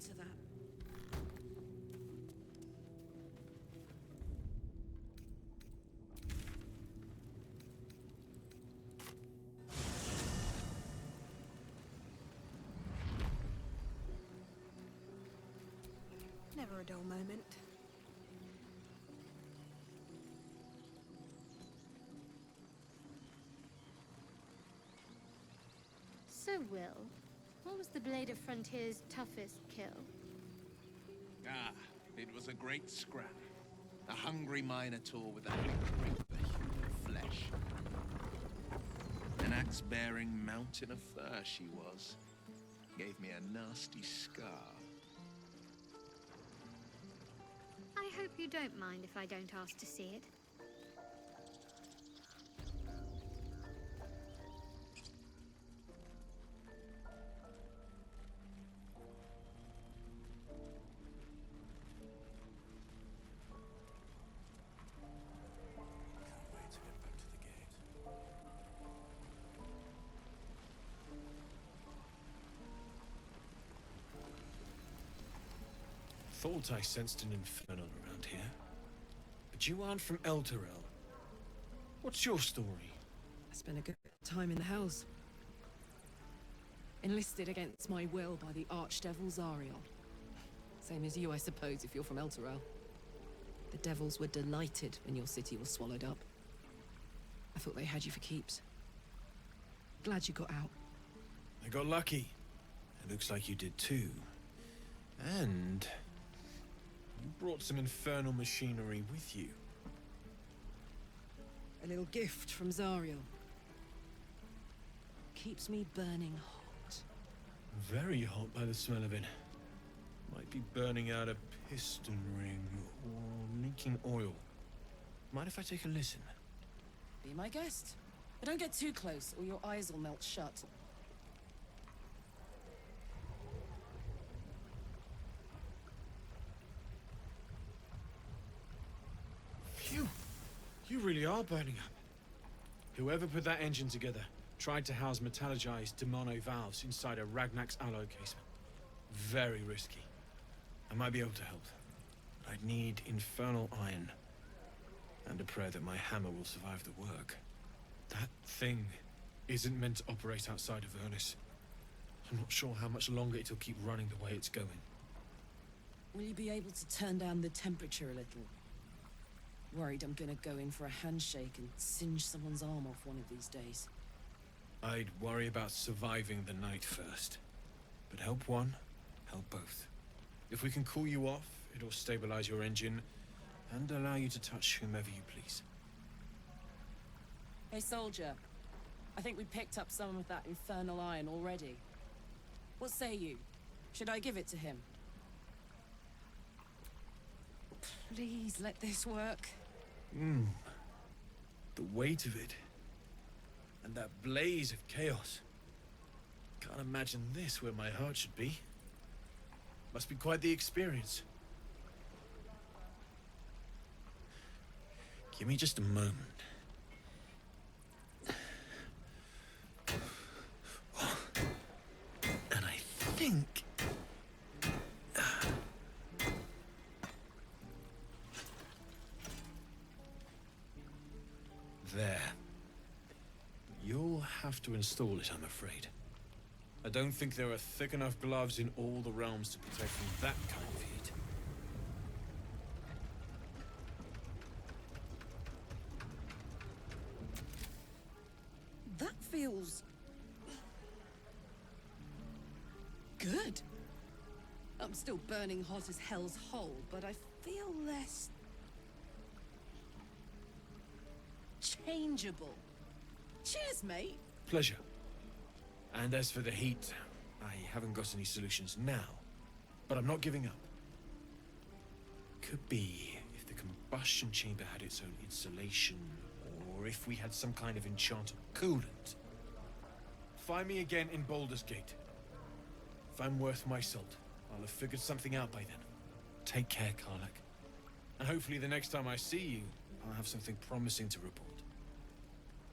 to that. Never a dull moment. So, Will, what was the Blade of Frontier's toughest kill? Ah, it was a great scrap. A hungry minotaur with a hankering for human flesh. An axe-bearing mountain of fur she was. Gave me a nasty scar. I hope you don't mind if I don't ask to see it. Thought I sensed an infernal around here. But you aren't from Elturel. What's your story? I spent a good time in the Hells. Enlisted against my will by the Archdevil Zariel. Same as you, I suppose, if you're from Elturel. The devils were delighted when your city was swallowed up. I thought they had you for keeps. Glad you got out. I got lucky. It looks like you did too. And you brought some infernal machinery with you. A little gift from Zariel. Keeps me burning hot. Very hot by the smell of it. Might be burning out a piston ring or leaking oil. Mind if I take a listen? Be my guest. But don't get too close or your eyes will melt shut. Phew! You really are burning up. Whoever put that engine together tried to house metallurgized Demono valves inside a Ragnak's alloy casement. Very risky. I might be able to help. But I'd need infernal iron. And a prayer that my hammer will survive the work. That thing isn't meant to operate outside of Vernus. I'm not sure how much longer it'll keep running the way it's going. Will you be able to turn down the temperature a little? Worried I'm gonna go in for a handshake and singe someone's arm off one of these days. I'd worry about surviving the night first. But help one, help both. If we can cool you off, it'll stabilize your engine and allow you to touch whomever you please. Hey soldier, I think we picked up some of that infernal iron already. What say you? Should I give it to him? Please let this work. The weight of it. And that blaze of chaos. Can't imagine this where my heart should be. Must be quite the experience. Give me just a moment. And I think... There. You'll have to install it, I'm afraid. I don't think there are thick enough gloves in all the realms to protect from that kind of heat. That feels... good. I'm still burning hot as hell's hole, but I feel less... changeable. Cheers, mate. Pleasure. And as for the heat, I haven't got any solutions now, but I'm not giving up. Could be if the combustion chamber had its own insulation, or if we had some kind of enchanted coolant. Find me again in Baldur's Gate. If I'm worth my salt, I'll have figured something out by then. Take care, Karlach. And hopefully the next time I see you, I'll have something promising to report.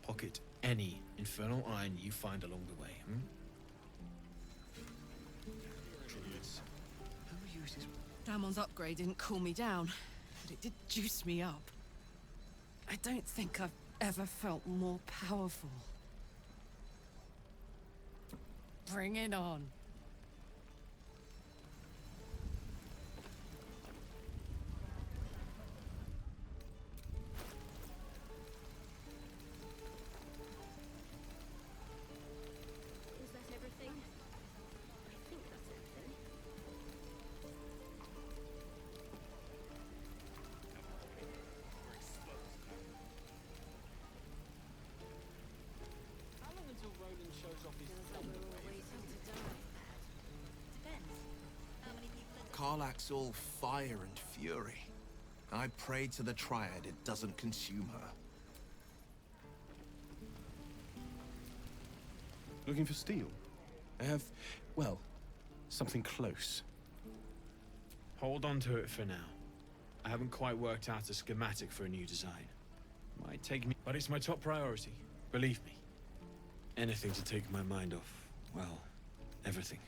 Pocket any infernal iron you find along the way, juices. Damon's upgrade didn't cool me down, but it did juice me up. I don't think I've ever felt more powerful. Bring it on. Is that everything? I think that's everything. How long until Roland shows off his Feels like we're all waiting to die. Depends. How many people are Karlach's all fire and fury. I pray to the Triad it doesn't consume her. Looking for steel? I have, well, something close. Hold on to it for now. I haven't quite worked out a schematic for a new design. Might take me, but it's my top priority. Believe me. Anything to take my mind off, well, everything.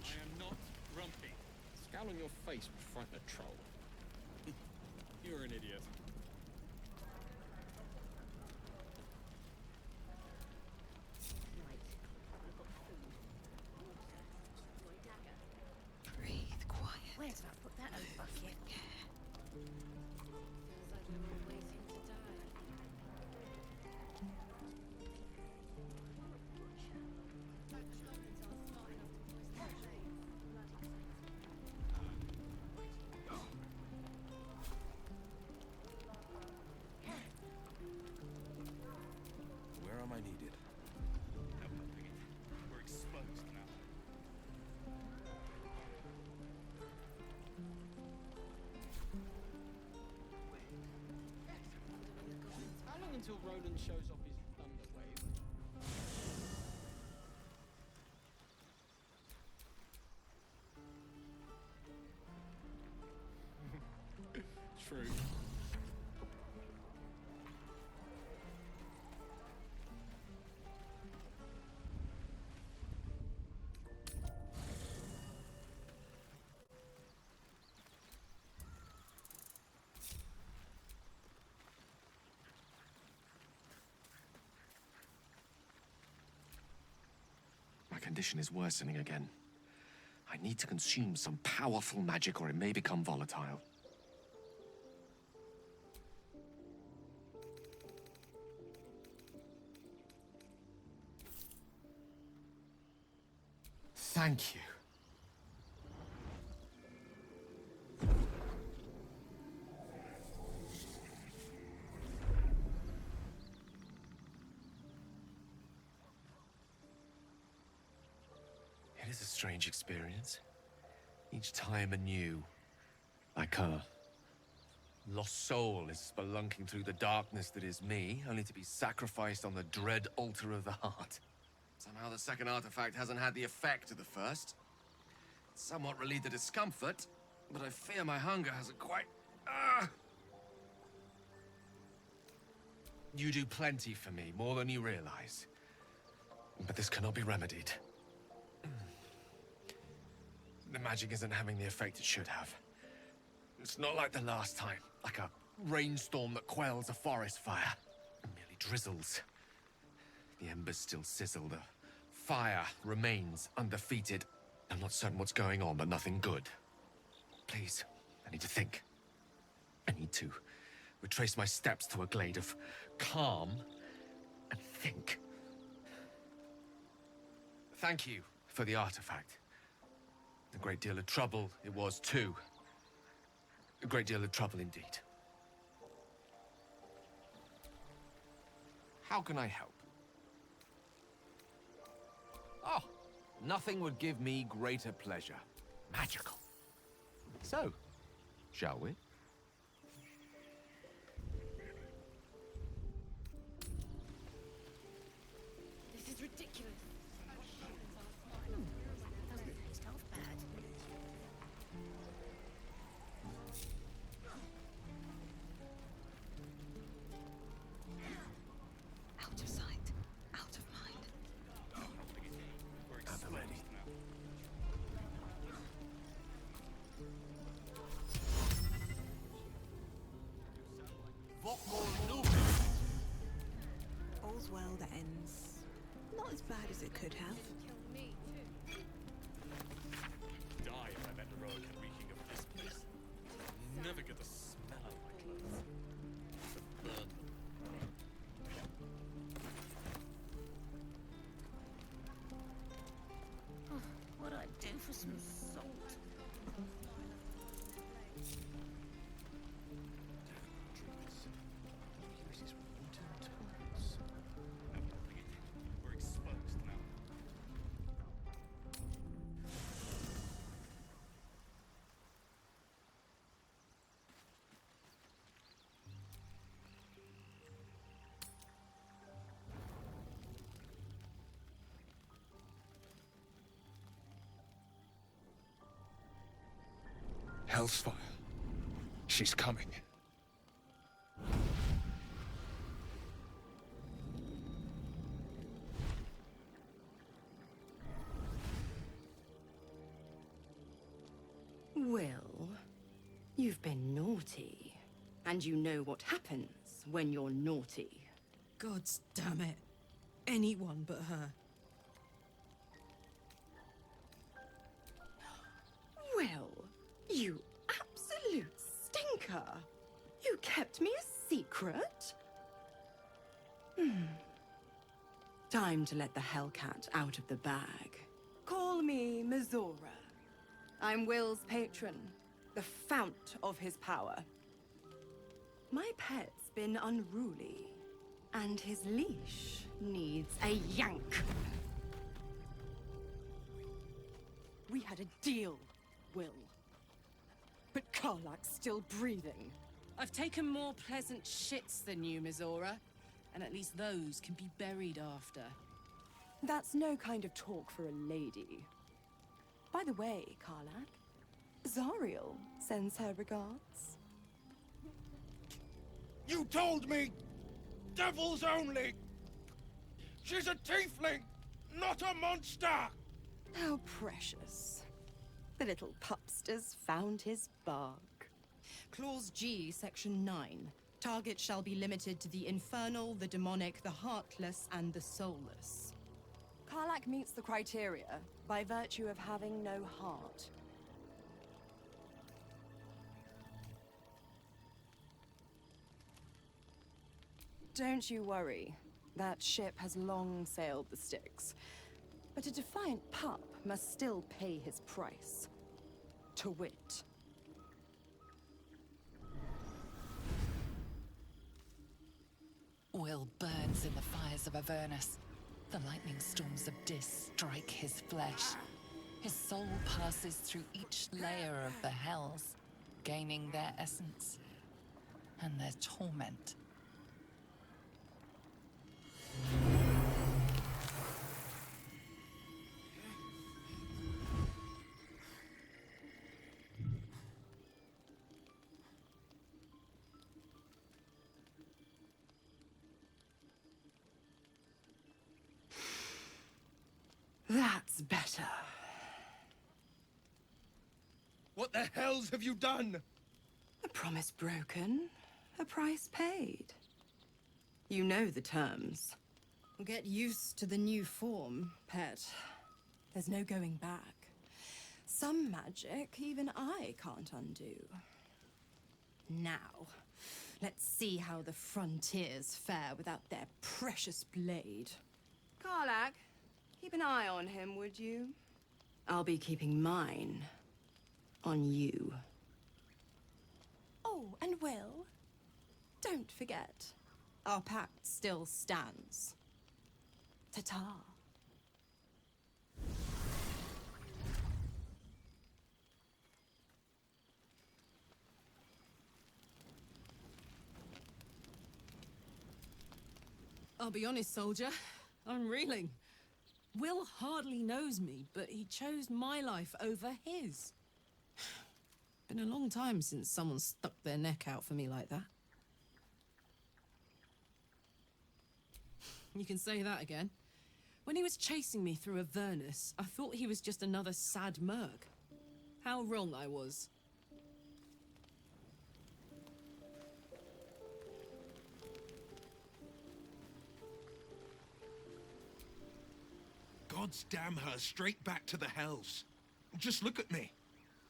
I am not grumpy. Scowl on your face would frighten a troll. You're an idiot. Right. I've got food. Water. My dagger. Breathe quiet. Where did I put that old bucket? Feels like we're all waiting to die. Where am I needed? We're exposed now. How long until Roland shows off his thunder wave? True. My condition is worsening again. I need to consume some powerful magic or it may become volatile. Thank you. It is a strange experience. Each time anew. Like her. Lost soul is spelunking through the darkness that is me, only to be sacrificed on the dread altar of the heart. Somehow the second artifact hasn't had the effect of the first. It's somewhat relieved the discomfort, but I fear my hunger hasn't quite... You do plenty for me, more than you realize. But this cannot be remedied. The magic isn't having the effect it should have. It's not like the last time, like a rainstorm that quells a forest fire. It merely drizzles. The embers still sizzle. The fire remains undefeated. I'm not certain what's going on, but nothing good. Please, I need to think. I need to retrace my steps to a glade of calm and think. Thank you for the artifact. A great deal of trouble it was, too. A great deal of trouble indeed. How can I help? Oh, nothing would give me greater pleasure. Magical. So, shall we? This is ridiculous. Doesn't taste half bad. Out of sight, out of mind. At the ready. All's well that ends. Not as bad as it could have. Die if I met a rogue and reeking of this place. Never get the smell out of my clothes. The burn. What'd I do for some salt? We're exposed now. Hellsfire. She's coming. Well, you've been naughty. And you know what happens when you're naughty. Gods damn it. Anyone but her. Well, you absolute stinker. You kept me a secret? Time to let the Hellcat out of the bag. Call me Mizora. I'm Will's patron, the fount of his power. My pet's been unruly, and his leash needs a yank. We had a deal, Will. But Karlach's still breathing. I've taken more pleasant shits than you, Mizora. And at least those can be buried after. That's no kind of talk for a lady. By the way, Karlach, Zariel sends her regards. You told me! Devils only! She's a tiefling, not a monster! How precious. The little pupster's found his bark. Clause G, Section 9. Target shall be limited to the infernal, the demonic, the heartless, and the soulless. Karlach meets the criteria by virtue of having no heart. Don't you worry. That ship has long sailed the Styx. But a defiant pup must still pay his price. To wit. Will burns in the fires of Avernus. The lightning storms of Dis strike his flesh. His soul passes through each layer of the hells, gaining their essence and their torment. That's better. What the hells have you done? A promise broken, A price paid. You know the terms. Get used to the new form, pet. There's no going back. Some magic even I can't undo. Now, let's see how the frontiers fare without their precious blade. Karlach, keep an eye on him, would you? I'll be keeping mine on you. Oh, and Will, don't forget, our pact still stands. Ta-ta. I'll be honest, soldier. I'm reeling. Will hardly knows me, but he chose my life over his. Been a long time since someone stuck their neck out for me like that. You can say that again. When he was chasing me through Avernus, I thought he was just another sad merc. How wrong I was. Gods damn her, straight back to the hells. Just look at me.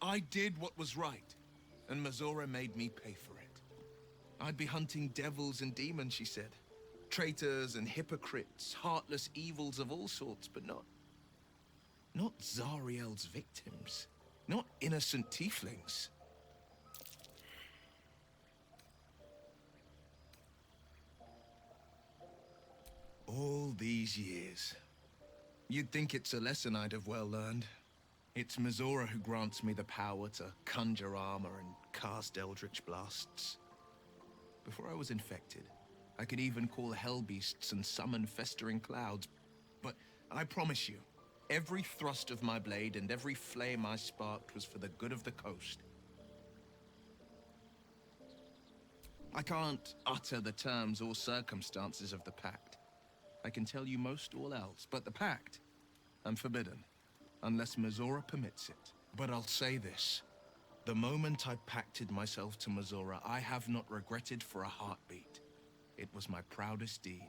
I did what was right, and Mazora made me pay for it. I'd be hunting devils and demons, she said. Traitors and hypocrites, heartless evils of all sorts, but not Zariel's victims. Not innocent tieflings. All these years. You'd think it's a lesson I'd have well learned. It's Mazora who grants me the power to conjure armor and cast eldritch blasts. Before I was infected, I could even call hell beasts and summon festering clouds. But I promise you, every thrust of my blade and every flame I sparked was for the good of the coast. I can't utter the terms or circumstances of the pact. I can tell you most all else, but the pact, I'm forbidden, unless Mazora permits it. But I'll say this. The moment I pacted myself to Mazora, I have not regretted for a heartbeat. It was my proudest deed.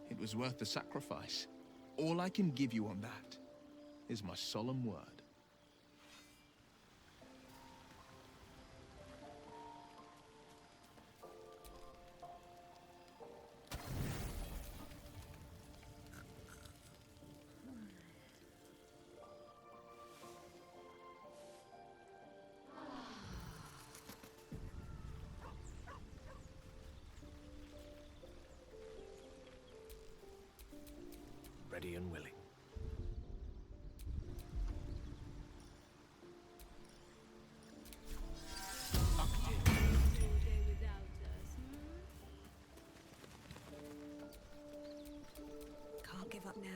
It was worth the sacrifice. All I can give you on that is my solemn word. Ready and willing. Can't give up now.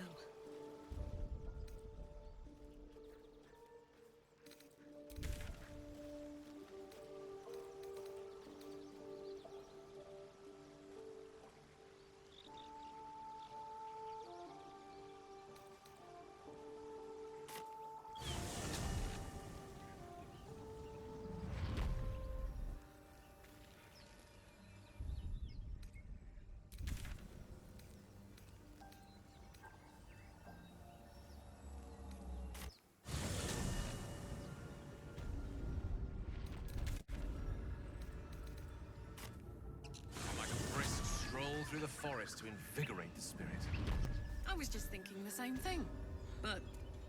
Through the forest to invigorate the spirit. I was just thinking the same thing, but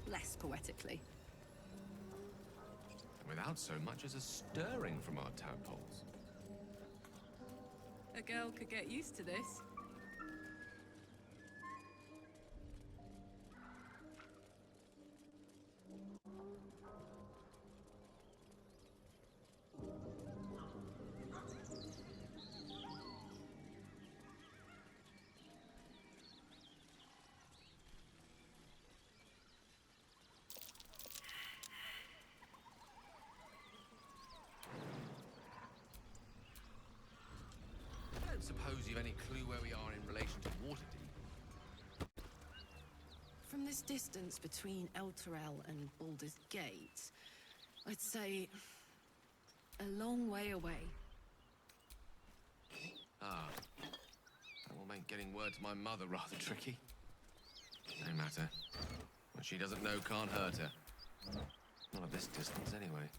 less poetically. Without so much as a stirring from our tadpoles. A girl could get used to this. Suppose you've any clue where we are in relation to Waterdeep? From this distance between Elturel and Baldur's Gate, I'd say a long way away. Ah. That will make getting word to my mother rather tricky. No matter. What she doesn't know can't hurt her. Not at this distance, anyway.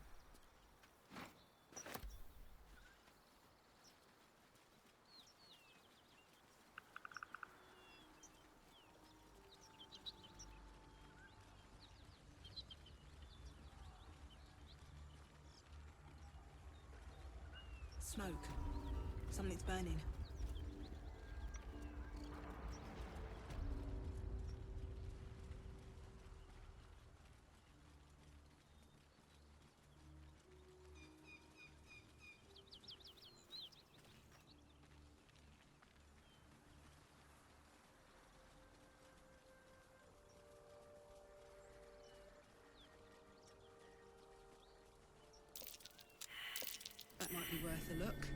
Smoke. Something's burning. That might be worth a look.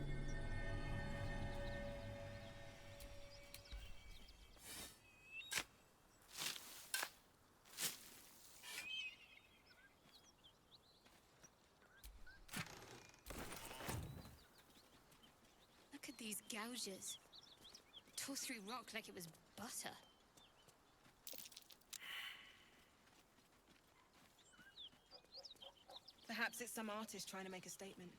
Look at these gouges. Tore through rock like it was butter. Perhaps it's some artist trying to make a statement.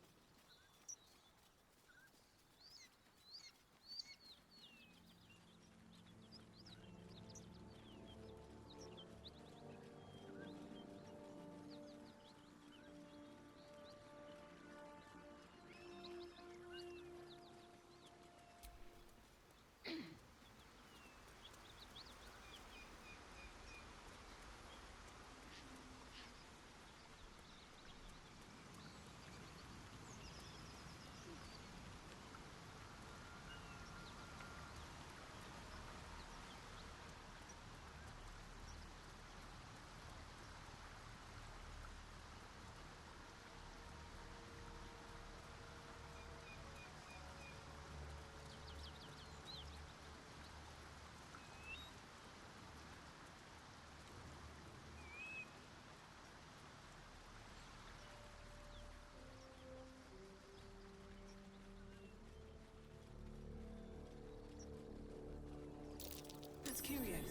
That's curious.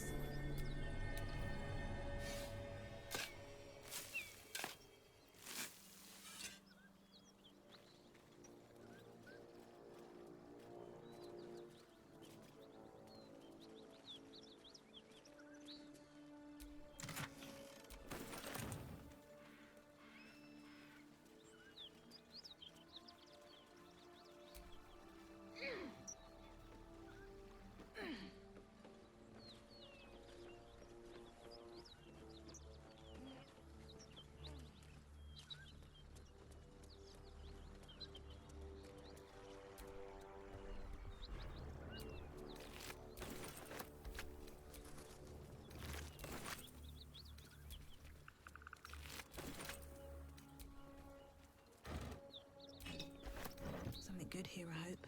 Something good here, I hope.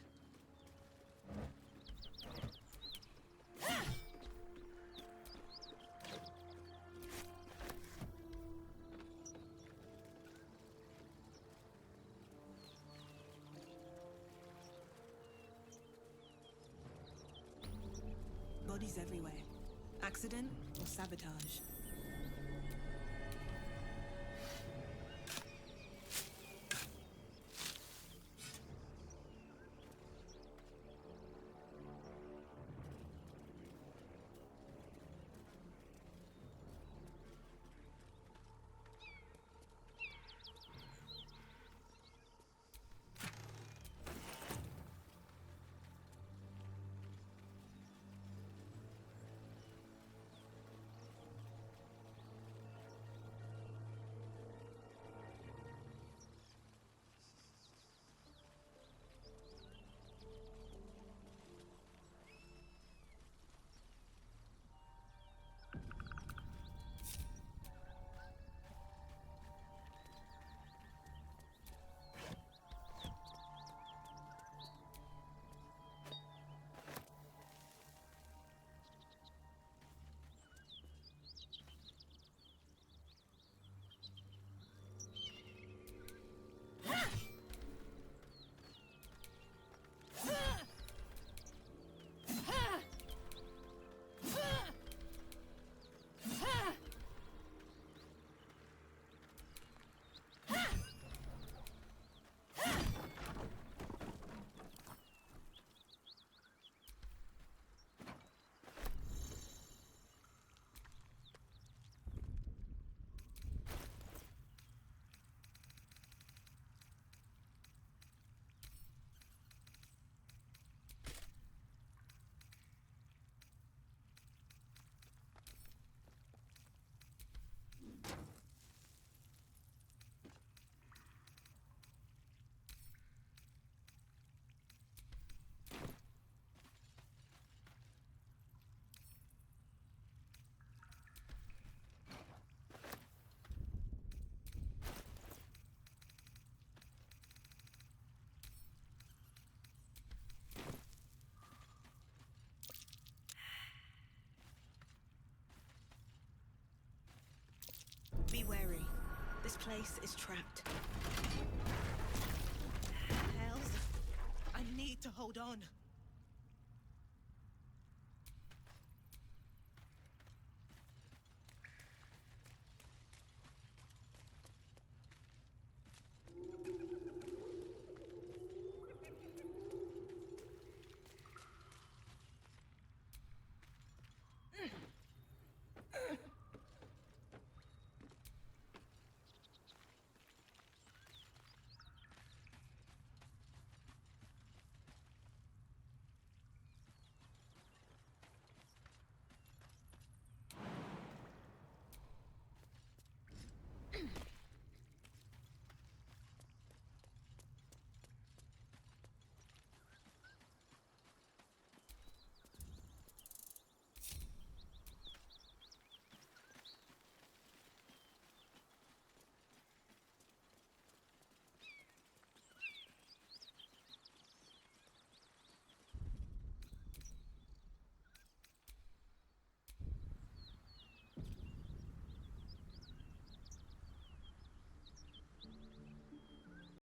Bodies everywhere. Accident or sabotage? place is trapped. Hells. I need to hold on.